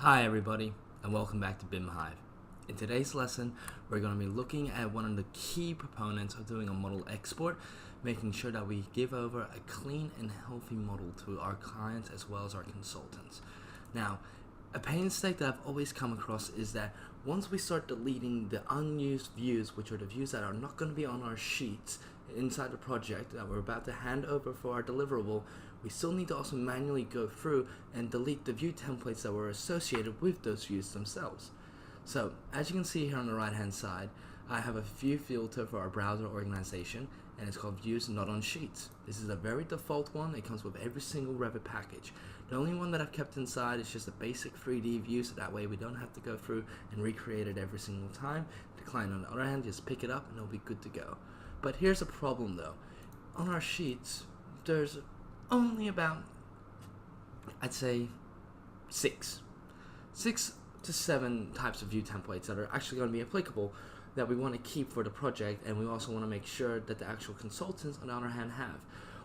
Hi everybody, and welcome back to BIM Hive. In today's lesson, we're going to be looking at one of the key proponents of doing a model export, making sure that we give over a clean and healthy model to our clients as well as our consultants. Now, a pain mistake that I've always come across is that once we start deleting the unused views, which are the views that are not going to be on our sheets inside the project that we're about to hand over for our deliverable, we still need to also manually go through and delete the view templates that were associated with those views themselves. So, as you can see here on the right hand side, I have a view filter for our browser organization, and it's called Views Not on Sheets. This is a very default one. It comes with every single Revit package. The only one that I've kept inside is just a basic 3D view, so that way we don't have to go through and recreate it every single time. The client, on the other hand, just pick it up and it'll be good to go. But here's a problem though. On our sheets, there's only about, I'd say, six to seven types of view templates that are actually going to be applicable that we want to keep for the project, and we also want to make sure that the actual consultants on the other hand have.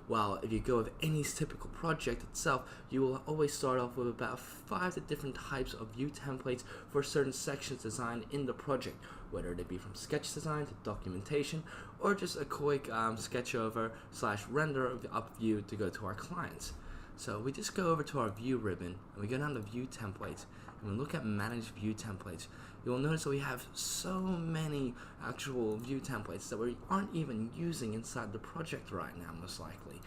While if you go with any typical project itself, you will always start off with about 5 different types of view templates for certain sections designed in the project, whether they be from sketch design to documentation or just a quick sketch over / render up view to go to our clients. So we just go over to our view ribbon and we go down to view templates and we look at manage view templates. You'll notice that we have so many actual view templates that we aren't even using inside the project right now, most likely.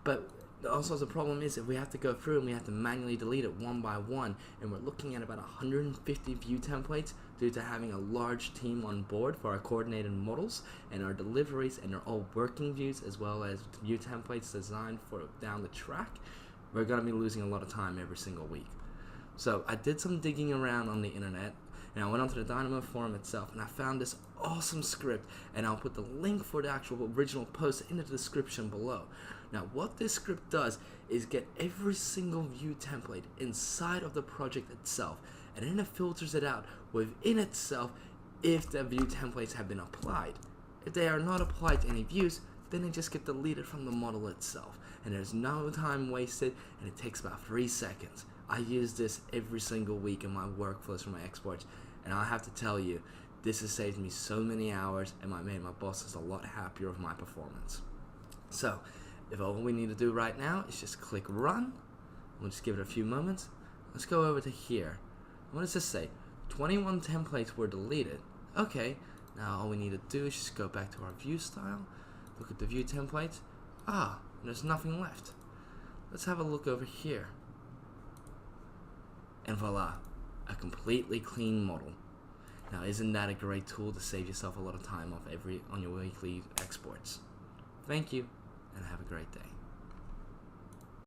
But also the problem is that we have to go through and we have to manually delete it one by one, and we're looking at about 150 view templates due to having a large team on board for our coordinated models and our deliveries, and they're all working views as well as view templates designed for down the track. We're going to be losing a lot of time every single week. So I did some digging around on the internet, and I went onto the Dynamo forum itself, and I found this awesome script, and I'll put the link for the actual original post in the description below. Now, what this script does is get every single view template inside of the project itself, and then it filters it out within itself if the view templates have been applied. If they are not applied to any views, then they just get deleted from the model itself, and there's no time wasted, and it takes about 3 seconds. I use this every single week in my workflows for my exports, and I have to tell you, this has saved me so many hours and made my bosses a lot happier with my performance. So, if all we need to do right now is just click run, we'll just give it a few moments. Let's go over to here. What does this say? 21 templates were deleted. Okay, now all we need to do is just go back to our view style, look at the view templates. There's nothing left. Let's have a look over here. And voila, a completely clean model. Now, isn't that a great tool to save yourself a lot of time on your weekly exports? Thank you, and have a great day.